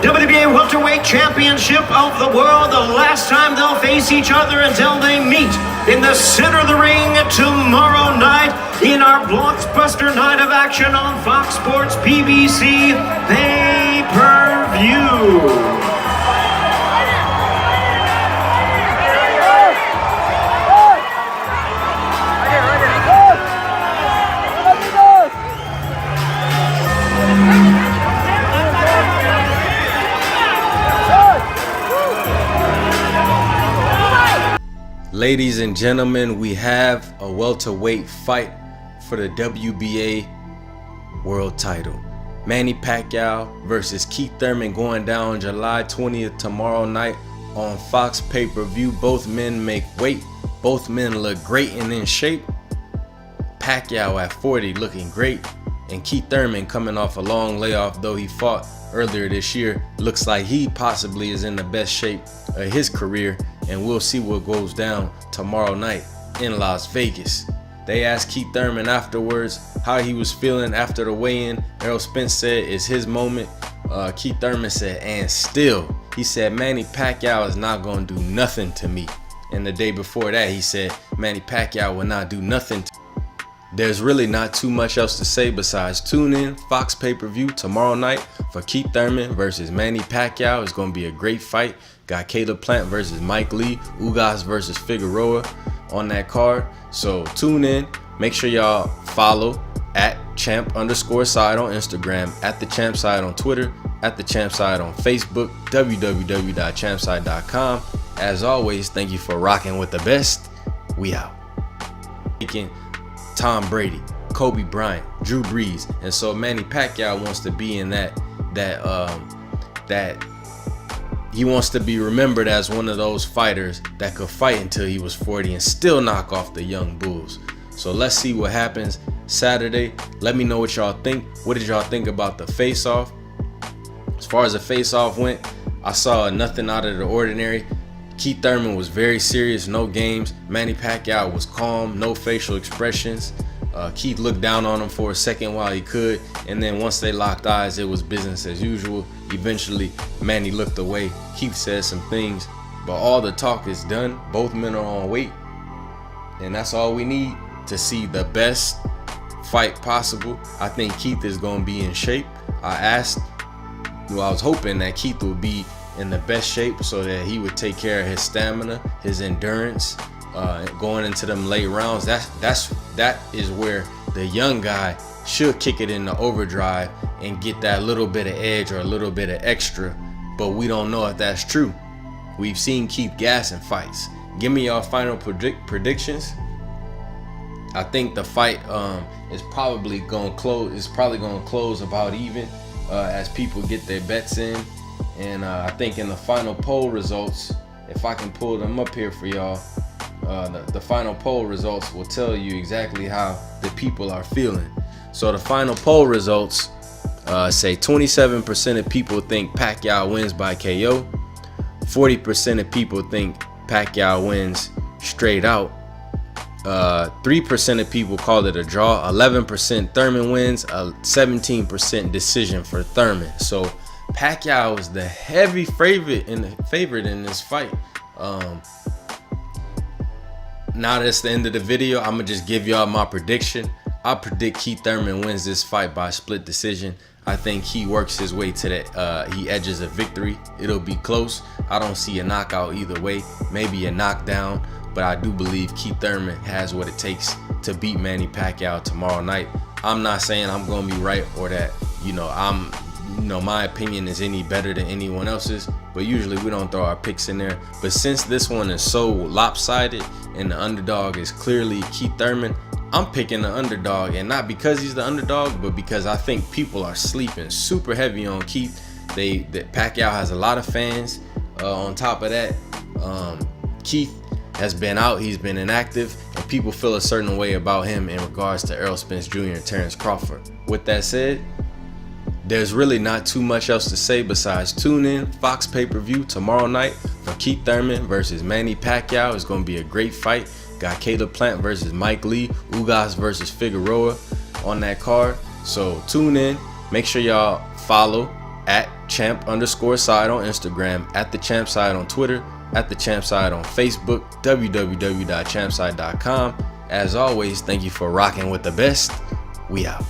WBA Welterweight Championship of the World. The last time they'll face each other until they meet in the center of the ring tomorrow night in our blockbuster night of action on Fox Sports PPV pay-per-view. Ladies and gentlemen, we have a welterweight fight for the WBA world title. Manny Pacquiao versus Keith Thurman going down July 20th tomorrow night on Fox pay-per-view. Both men make weight. Both men look great and in shape. Pacquiao at 40 looking great, and Keith Thurman coming off a long layoff, though he fought earlier this year. Looks like he possibly is in the best shape of his career, and we'll see what goes down tomorrow night in Las Vegas. They asked Keith Thurman afterwards how he was feeling after the weigh-in. Errol Spence said it's his moment. Keith Thurman said, and still, he said Manny Pacquiao is not going to do nothing to me. And the day before that, he said Manny Pacquiao will not do nothing to me. There's really not too much else to say besides tune in Fox pay-per-view tomorrow night for Keith Thurman versus Manny Pacquiao. It's going to be a great fight. Got Caleb Plant versus Mike Lee, Ugas versus Figueroa on that card. So tune in. Make sure y'all follow at champ_side on Instagram, at the champ side on Twitter, at the champ side on Facebook, www.champside.com. As always, thank you for rocking with the best. We out. Tom Brady, Kobe Bryant, Drew Brees, and so Manny Pacquiao wants to be in that he wants to be remembered as one of those fighters that could fight until he was 40 and still knock off the young bulls. So let's see what happens Saturday. Let me know what y'all think. What did y'all think about the face-off? As far as the face-off went, I saw nothing out of the ordinary. Keith Thurman was very serious, no games. Manny Pacquiao was calm, no facial expressions. Keith looked down on him for a second while he could, and then once they locked eyes, it was business as usual. Eventually, Manny looked away. Keith said some things, but all the talk is done. Both men are on weight, and that's all we need to see the best fight possible. I think Keith is going to be in shape. I was hoping that Keith would be in the best shape so that he would take care of his stamina, his endurance, going into them late rounds. That is where the young guy should kick it into overdrive and get that little bit of edge or a little bit of extra, but we don't know if that's true. We've seen Keith gas in fights. Give me your final predictions. I think the fight is probably going to close about even as people get their bets in. And I think in the final poll results, if I can pull them up here for y'all, the final poll results will tell you exactly how the people are feeling. So the final poll results say 27% of people think Pacquiao wins by KO, 40% of people think Pacquiao wins straight out, 3% of people called it a draw, 11% Thurman wins, 17% decision for Thurman. So Pacquiao is the heavy favorite in this fight. Now that's the end of the video. I'm gonna just give y'all my prediction. I predict Keith Thurman wins this fight by split decision. I think he works his way to that. He edges a victory. It'll be close. I don't see a knockout either way. Maybe a knockdown, but I do believe Keith Thurman has what it takes to beat Manny Pacquiao tomorrow night. I'm not saying I'm gonna be right or that my opinion is any better than anyone else's, but usually we don't throw our picks in there. But since this one is so lopsided and the underdog is clearly Keith Thurman, I'm picking the underdog, and not because he's the underdog, but because I think people are sleeping super heavy on Keith. Pacquiao has a lot of fans. On top of that, Keith has been out, he's been inactive, and people feel a certain way about him in regards to Errol Spence Jr. and Terrence Crawford. With that said, there's really not too much else to say besides tune in Fox pay-per-view tomorrow night for Keith Thurman versus Manny Pacquiao. It's going to be a great fight. Got Caleb Plant versus Mike Lee, Ugas versus Figueroa on that card. So tune in. Make sure y'all follow at champ_side on Instagram, at the champ side on Twitter, at the champ side on Facebook, www.champside.com. As always, thank you for rocking with the best. We out.